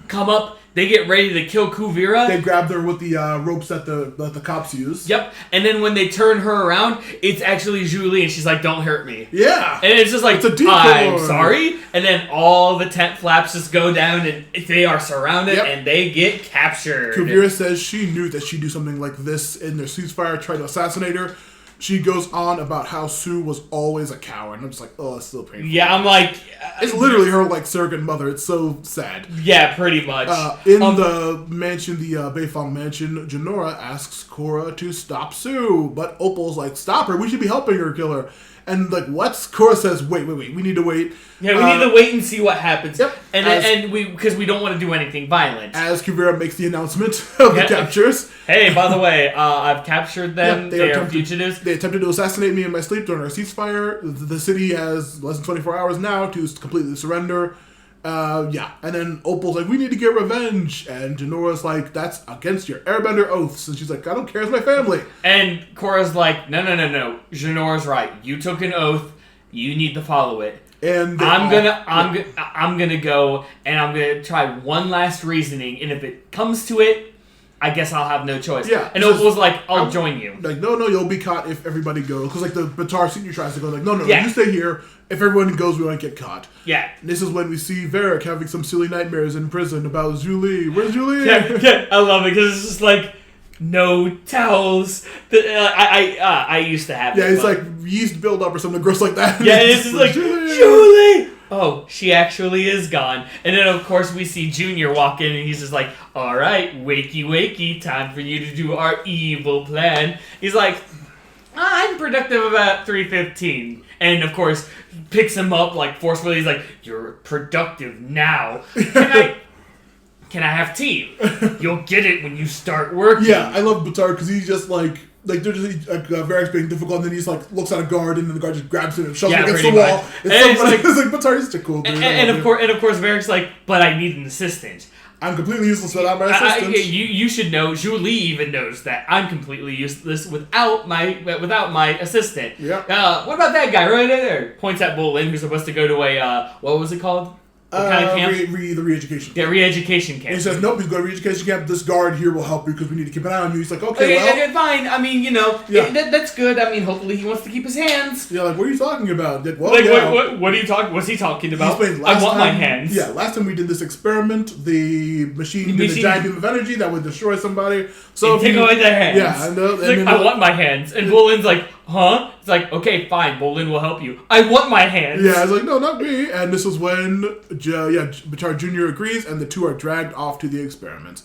come up. They get ready to kill Kuvira. They grab her with the ropes that the cops use. Yep. And then when they turn her around, it's actually Julie, and she's like, "Don't hurt me." Yeah. And it's just like, I'm sorry. And then all the tent flaps just go down, and they are surrounded, and they get captured. Kuvira says she knew that she'd do something like this in their ceasefire, try to assassinate her. She goes on about how Sue was always a coward. And I'm just like, oh, it's still painful. Yeah, I'm like... It's literally her, surrogate mother. It's so sad. Yeah, pretty much. In the mansion, the Beifong mansion, Jinora asks Korra to stop Sue. But Opal's like, stop her. We should be helping her kill her. And like, what? Korra says, wait, we need to wait. Yeah, we need to wait and see what happens. Yep. And because we don't want to do anything violent. As Kuvira makes the announcement of the captures. Hey, by the way, I've captured them. They are fugitives. They attempted to assassinate me in my sleep during our ceasefire. The city has less than 24 hours now to completely surrender. And then Opal's like, we need to get revenge. And Janora's like, that's against your airbender oaths. And she's like, I don't care, it's my family. And Korra's like, no. Janora's right. You took an oath. You need to follow it. And I'm gonna go and I'm gonna try one last reasoning. And if it comes to it, I guess I'll have no choice. Yeah. And Opal's like, I'll join you. Like, no, you'll be caught if everybody goes. Because, like, the Batar senior tries to go, like, no, you stay here. If everyone goes, we won't get caught. Yeah. And this is when we see Varrick having some silly nightmares in prison about Julie. Where's Julie? Yeah, I love it because it's just like, no towels. I used to have. Yeah, it's like yeast buildup or something gross like that. Yeah, it's just like Julie. Oh, she actually is gone. And then of course we see Junior walk in and he's just like, all right, wakey, time for you to do our evil plan. He's like, I'm productive about 3:15. And of course picks him up like forcefully. He's like, you're productive now. Can I have tea? You'll get it when you start working. Yeah, I love Batar because he's just like they're just Varrick's being difficult, and then he's like looks at a guard, and then the guard just grabs him and shoves him against the wall. It's like Batar is such a cool dude. And of course, Varrick's like, but I need an assistant. I'm completely useless without my assistant. You should know. Julie even knows that I'm completely useless without my assistant. Yeah. What about that guy right there? Points at Bolin, who's supposed to go to a what was it called? What kind of camp? The re-education camp. Yeah, re-education camp. And he says, nope, he's going to re-education camp. This guard here will help you because we need to keep an eye on you. He's like, okay, fine. I mean, that's good. I mean, hopefully he wants to keep his hands. Yeah, like, what are you talking about? Like, what are you talking? What's he talking about? I want my hands. Yeah, last time we did this experiment, the machine did a giant beam of energy that would destroy somebody. So take away their hands. Yeah, and I want my hands. And Bolin's like, huh? It's like, okay, fine, Bolin will help you. I want my hands. Yeah, it's like, no, not me. And this is when, Bachar Jr. agrees, and the two are dragged off to the experiments.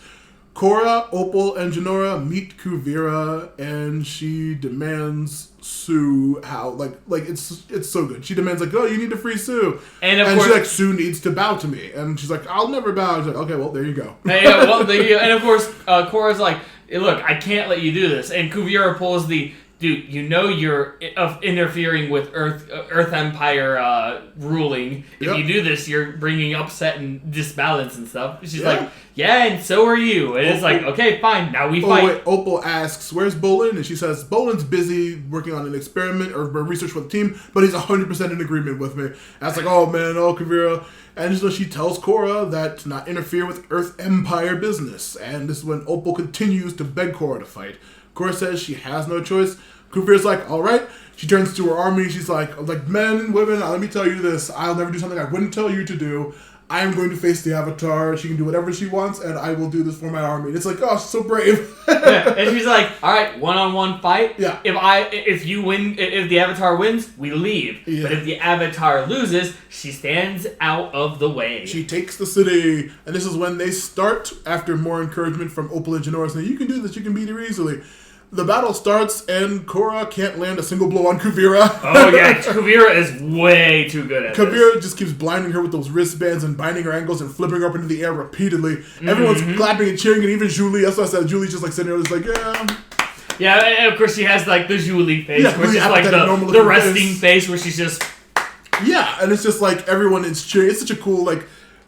Korra, Opal, and Janora meet Kuvira, and she demands Sue it's so good. She demands like, oh, you need to free Sue, and she's like, Sue needs to bow to me, and she's like, I'll never bow. She's like, okay, well, there you go. And of course, Korra's like, look, I can't let you do this, and Kuvira pulls the. Dude, you're interfering with Earth Empire ruling. If you do this, you're bringing upset and disbalance and stuff. She's like, yeah, and so are you. And it's like, okay, fine, now we fight. Wait, Opal asks, where's Bolin? And she says, Bolin's busy working on an experiment or research for the team, but he's 100% in agreement with me. And I was like, oh man, Kuvira. And so she tells Korra that to not interfere with Earth Empire business. And this is when Opal continues to beg Korra to fight. Korra says she has no choice. Kuvira's like, all right. She turns to her army. She's like, men, women, let me tell you this. I'll never do something I wouldn't tell you to do. I am going to face the Avatar. She can do whatever she wants, and I will do this for my army. And it's like, oh, she's so brave. And she's like, all right, one-on-one fight. Yeah. If you win, if the Avatar wins, we leave. Yeah. But if the Avatar loses, she stands out of the way. She takes the city, and this is when they start, after more encouragement from Opal and Janora, saying, you can do this, you can beat her easily. The battle starts, and Korra can't land a single blow on Kuvira. Oh, yeah. Kuvira is way too good at Kuvira just keeps blinding her with those wristbands and binding her ankles and flipping her up into the air repeatedly. Mm-hmm. Everyone's clapping and cheering, and even Julie. That's what I said. Julie's just like sitting there, just like, yeah. Yeah, and of course she has like the Julie face, where she's like the resting face, where she's just... Yeah, and it's just like everyone is cheering. It's such a cool,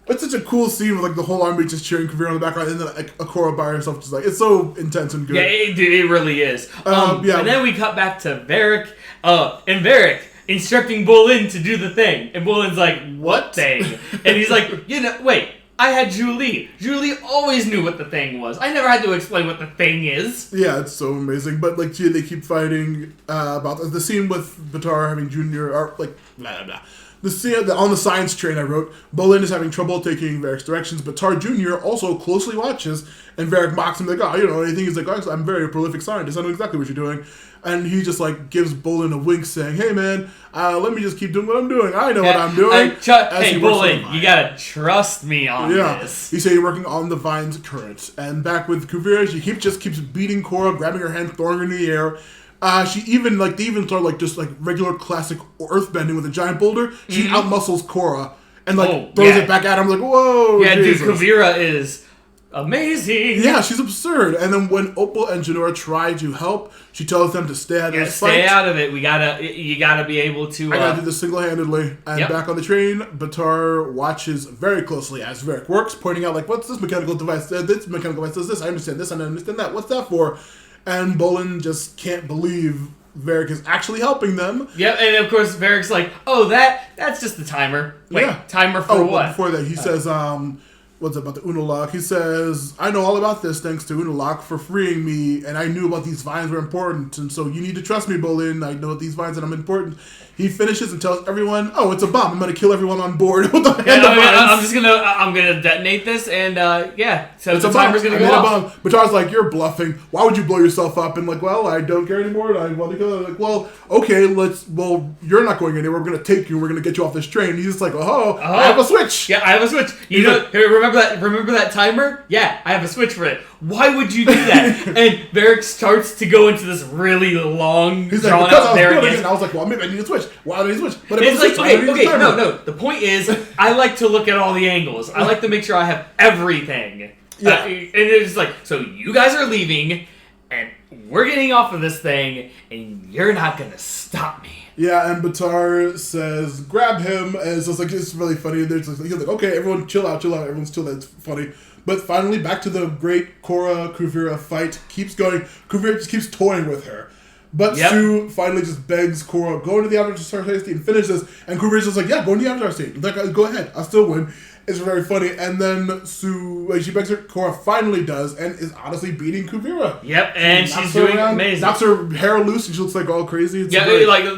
it's such a cool scene with like the whole army just cheering Kuvira in the background, and then like Korra by herself, just like, it's so intense and good. Yeah, it really is. Yeah. And then we cut back to Varrick, and Varrick instructing Bolin to do the thing, and Bolin's like, "What thing?" And he's like, wait, I had Julie. Julie always knew what the thing was. I never had to explain what the thing is. Yeah, it's so amazing. But like, they keep fighting about the scene with Batar having Junior, or like blah blah blah. The scene on the science train I wrote, Bolin is having trouble taking Varrick's directions, but Tar Jr. also closely watches, and Varrick mocks him like, oh, you know anything? He's like, oh, I'm a very prolific scientist, I know exactly what you're doing. And he just like gives Bolin a wink saying, hey man, let me just keep doing what I'm doing. I know what I'm doing. Hey Bolin, you gotta trust me on this. He said you're working on the vine's current. And back with Kuvira, she just keeps beating Korra, grabbing her hand, throwing her in the air. She even they even start just regular classic earthbending with a giant boulder. She outmuscles Korra and throws it back at him. Like, whoa! Yeah, Jesus. dude, Kuvira is amazing. Yeah, she's absurd. And then when Opal and Jinora try to help, she tells them to stay out of this fight. Stay out of it. You gotta be able to. I gotta do this single-handedly. And back on the train, Baatar watches very closely as Varrick works, pointing out what's this mechanical device? This mechanical device does this. I understand this. I understand that. What's that for? And Bolin just can't believe Varrick is actually helping them. Yep, and of course Varrick's like, "Oh, that's just the timer." Wait, timer for what? But before that, he says, what's it about the Unalaq? He says, I know all about this thanks to Unalaq for freeing me, and I knew about these vines were important, and so you need to trust me, Bolin. I know these vines and I'm important. He finishes and tells everyone, oh, it's a bomb. I'm going to kill everyone on board with the I'm gonna detonate this, and so the timer's going to go off. Baatar's like, you're bluffing. Why would you blow yourself up? And well, I don't care anymore. And I want to go. Well, okay, you're not going anywhere. We're going to take you. We're going to get you off this train. And he's just like, I have a switch. Yeah, I have a switch. Remember that timer? Yeah, I have a switch for it. Why would you do that? And Varrick starts to go into this really long, drawn out narrative. And I was like, well, maybe I need a switch. Why do I need a switch? But it's like, okay, no. The point is, I like to look at all the angles. I like to make sure I have everything. Yeah. And it's like, so you guys are leaving, and we're getting off of this thing, and you're not going to stop me. Yeah, and Baatar says, grab him, and it's just it's really funny. And he's like, okay, everyone chill out, everyone's chill out, it's funny. But finally, back to the great Korra-Kuvira fight keeps going. Kuvira just keeps toying with her. But Sue finally just begs Korra, go into the Avatar State and finish this. And Kuvira's just like, yeah, go into the Avatar State. Like, go ahead, I'll still win. It's very funny. And then Sue, she begs her, Korra finally does, and is honestly beating Kuvira. Yep, and she's doing amazing. Knocks her hair loose, and she looks all crazy. It's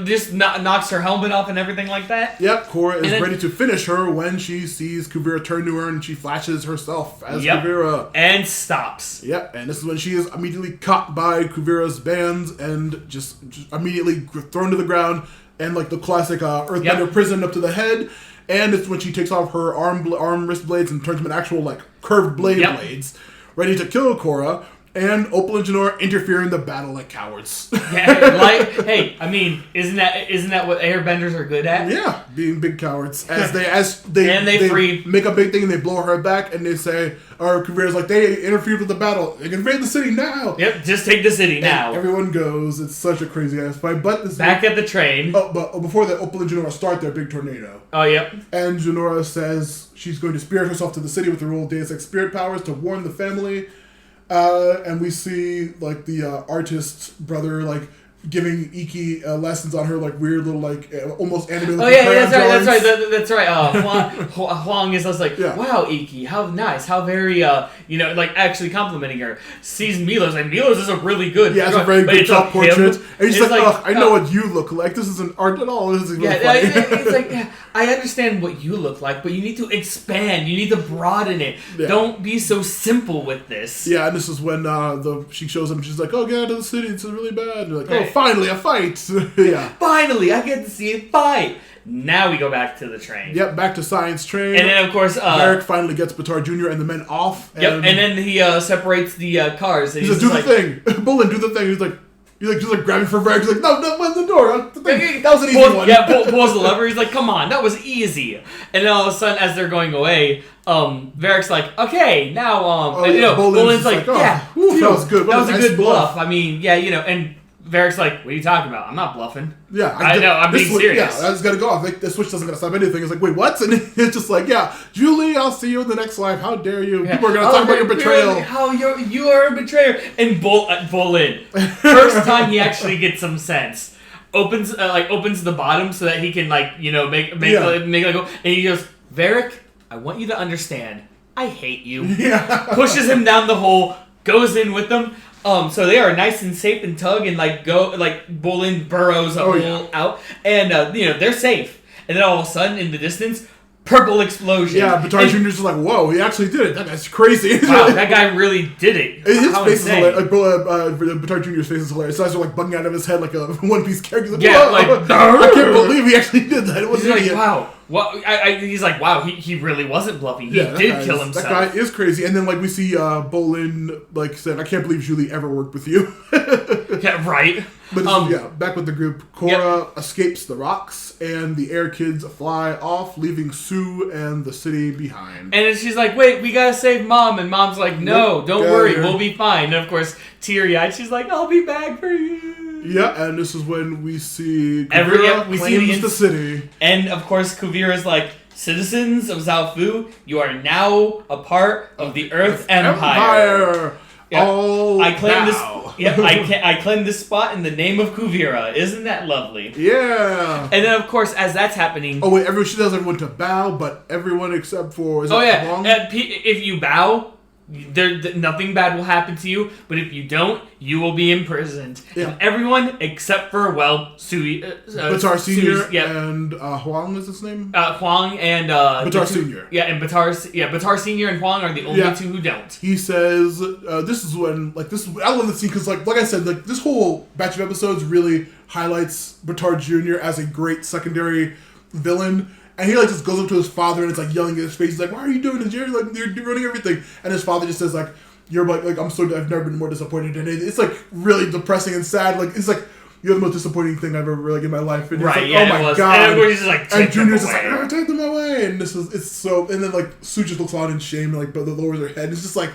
just knocks her helmet off and everything like that. Yep, Korra is ready to finish her when she sees Kuvira turn to her, and she flashes herself as Kuvira. And stops. Yep, and this is when she is immediately caught by Kuvira's bands and just immediately thrown to the ground, and the classic Earthbender prison up to the head. And it's when she takes off her arm wrist blades and turns them into actual curved blades, ready to kill Korra. And Opal and Jinora interfere in the battle like cowards. Hey, I mean, isn't that what airbenders are good at? Yeah, being big cowards. As they make a big thing and they blow her back and they say, or Kuvira's like, they interfered with the battle. They can invade the city now. Yep, just take the city now. And everyone goes. It's such a crazy ass fight. But back at the train. But before that, Opal and Jinora start their big tornado. Oh, yep. And Jinora says she's going to spirit herself to the city with her old Deus Ex spirit powers to warn the family. And we see the artist brother giving Iki lessons on her weird little almost anime. Oh yeah, that's right. Huang is just like, wow, Iki, how nice, how very actually complimenting her. Sees Milos, and Milos is a really good. Yeah, it's a very good top portrait. And he's I know what you look like. This isn't art at all. This is really funny. It's I understand what you look like, but you need to expand. You need to broaden it. Yeah. Don't be so simple with this. Yeah, and this is when she shows him. She's like, "Oh, get out of the city. It's really bad." And you're like, "Oh, finally a fight!" Yeah, finally I get to see a fight. Now we go back to the train. Yep, back to Science Train. And then, of course, Varrick finally gets Baatar Jr. and the men off. And then he separates the cars. And he's like, do the thing. Bolin, do the thing. He's just grabbing for Varrick. He's like, no, when's the door? That was an easy one. Yeah, pulls the lever. He's like, come on, that was easy. And then all of a sudden, as they're going away, Varrick's like, okay, now, Bolin's like, yeah, that was good. That was a good bluff. I mean, yeah, and Varrick's like, what are you talking about? I'm not bluffing. Yeah. I know, I'm being serious. Yeah, I just gotta go off. The switch doesn't gonna stop anything. It's like, wait, what? And it's just like, yeah, Julie, I'll see you in the next life. How dare you? Yeah. People are gonna talk about your betrayal. How you are a betrayer. And Bolin, first time he actually gets some sense, opens the bottom so that he can make a go. And he goes, Varrick, I want you to understand, I hate you. Yeah. Pushes him down the hole, goes in with them. So they are nice and safe and tug and Bolin burrows out, and they're safe. And then all of a sudden, in the distance, purple explosion. Yeah, Baatar Jr. is just like, whoa, he actually did it. That guy's crazy. Wow, that guy really did it. His face is hilarious. Baatar Jr.'s face is hilarious. His eyes are bugging out of his head like a One Piece character. Like, yeah, I can't believe he actually did that. It was like, wow. Well, he's like, wow, he really wasn't bluffing. He did kill himself. That guy is crazy. And then we see Bolin saying, I can't believe Julie ever worked with you. Yeah, right. But back with the group. Korra escapes the rocks, and the air kids fly off, leaving Sue and the city behind. And then she's like, wait, we gotta save Mom. And Mom's like, no, don't worry, we'll be fine. And of course, teary-eyed, she's like, I'll be back for you. Yeah, and this is when we see Kuvira claims the city. And of course, Kuvira's like, citizens of Zhao Fu, you are now a part of the Earth Empire. Yep. I claim this. Yep, I claim this spot in the name of Kuvira. Isn't that lovely? Yeah. And then, of course, as that's happening. Oh wait, she tells everyone to bow, but everyone except for. If you bow, nothing bad will happen to you. But if you don't, you will be imprisoned. Yeah. And everyone except for Sui, Batar Senior and Huang is his name. Huang and Batar Senior. Yeah, and Batar Senior and Huang are the only two who don't. He says, "This is when I love this scene because like I said, like this whole batch of episodes really highlights Batar Jr. as a great secondary villain." And he like just goes up to his father and it's like yelling at his face. He's like, "Why are you doing this? You're ruining everything." And his father just says like, "You're like I've never been more disappointed in it." It's like really depressing and sad. Like it's like you're the most disappointing thing I've ever like in my life. And right? It's like, oh my god! And everybody's just like, and Junior's just like, take them away. And it's so. And then like Sue just looks on in shame and like but lowers her head. It's just like,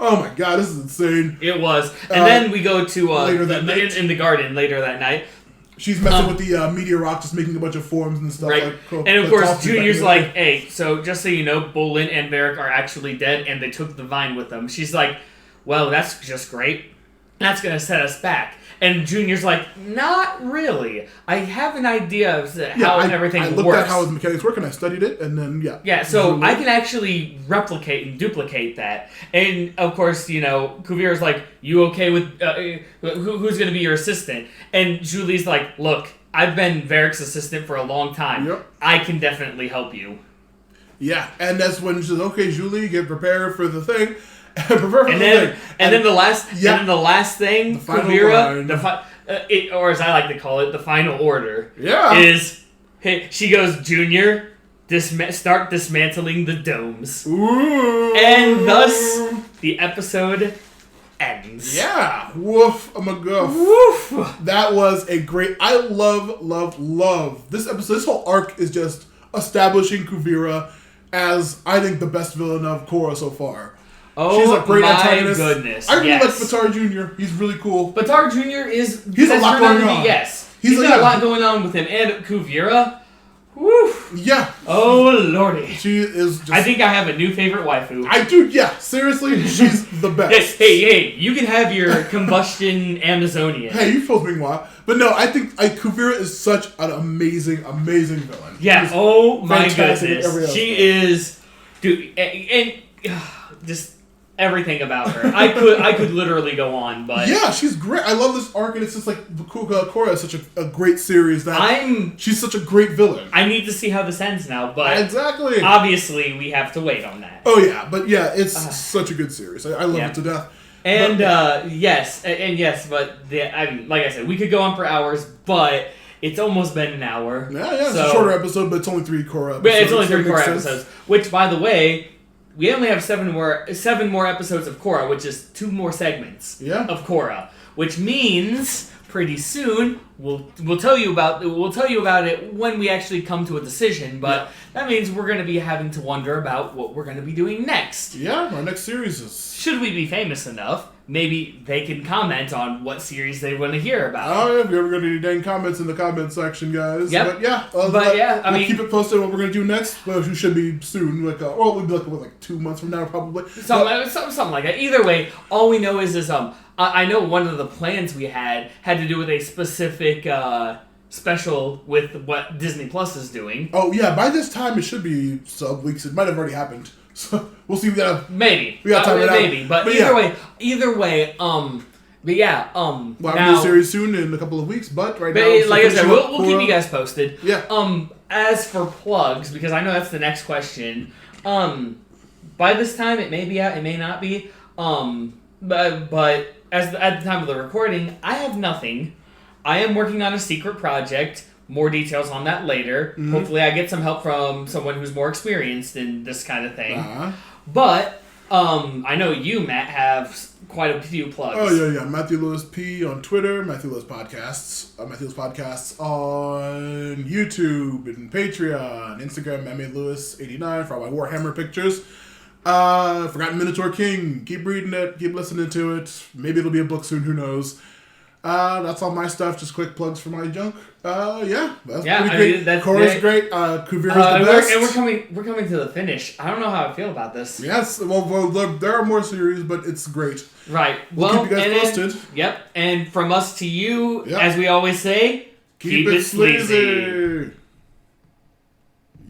oh my god, this is insane. It was. And then we go to later that night in the garden later that night. She's messing with the meteor rock, just making a bunch of forms and stuff. Right. Like, and of course, Junior's like, hey, so just so you know, Bolin and Varrick are actually dead, and they took the vine with them. She's like, well, that's just great. That's going to set us back. And Junior's like, not really. I have an idea of how everything works. I looked at how the mechanics work, and I studied it, and then, Yeah, so I can actually replicate and duplicate that. And, of course, Kuvira's like, you okay with... who's going to be your assistant? And Julie's like, look, I've been Varrick's assistant for a long time. Yep. I can definitely help you. Yeah, and that's when she says, okay, Julie, get prepared for the thing. And then the last thing, Kuvira, or as I like to call it, the final order. Yeah. Is she goes, Junior, start dismantling the domes. Ooh. And thus the episode ends. Yeah. Woof. I'm a goof. Woof. That was a great. I love this episode. This whole arc is just establishing Kuvira as I think the best villain of Korra so far. Oh, she's a great antagonist. Goodness. I really like Batar Jr. He's really cool. Batar Jr. He's a lot going on. He's got a lot going on with him. And Kuvira, woo. Yeah. Oh, lordy. She is just... I think I have a new favorite waifu. I do, yeah. Seriously, she's the best. Hey, you can have your combustion Amazonian. Hey, you're supposed to be wild. But no, I think Kuvira is such an amazing villain. Yeah, oh my goodness. She is... Dude, and just... everything about her. I could literally go on, but... Yeah, she's great. I love this arc, and it's just like Korra is such a great series that she's such a great villain. I need to see how this ends now, but... Exactly. Obviously, we have to wait on that. Oh, yeah. But yeah, it's such a good series. I love it to death. And, yes, but like I said, we could go on for hours, but... It's almost been an hour. Yeah, it's a shorter episode, but it's only 3 Korra episodes. But it's only 3 Korra episodes. Which, by the way... We only have 7 more episodes of Korra, which is 2 more segments of Korra, which means pretty soon we'll tell you about it when we actually come to a decision. But that means we're going to be having to wonder about what we're going to be doing next. Yeah, our next series is. Should we be famous enough? Maybe they can comment on what series they want to hear about. Oh, yeah, if you ever got any dang comments in the comment section, guys. Yep. But I mean, keep it posted what we're going to do next. Well, it should be soon. We'll be like 2 months from now, probably. Something like that. Either way, all we know is I know one of the plans we had to do with a specific special with what Disney Plus is doing. Oh, yeah. By this time, it should be sub-weeks. It might have already happened. So we'll see. Maybe we got time maybe, but either way. We'll have a new series soon in a couple of weeks. But now, like I said, we'll keep you guys posted. Yeah. As for plugs, because I know that's the next question. By this time, it may be out, it may not be. But at the time of the recording, I have nothing. I am working on a secret project. More details on that later. Hopefully I get some help from someone who's more experienced in this kind of thing. But I know you, Matt, have quite a few plugs. Oh, yeah. Matthew Lewis P on Twitter, Matthew Lewis Podcasts. Matthew Lewis Podcasts on YouTube and Patreon, Instagram, MattLewis89 for all my Warhammer pictures. Forgotten Minotaur King. Keep reading it. Keep listening to it. Maybe it'll be a book soon. Who knows? That's all my stuff. Just quick plugs for my junk. That's pretty great. Korra's great. Kuvira's the best. And we're coming to the finish. I don't know how I feel about this. Yes. Well, there are more series, but it's great. Right. We'll keep you guys posted. Yep. And from us to you, as we always say, keep it sleazy.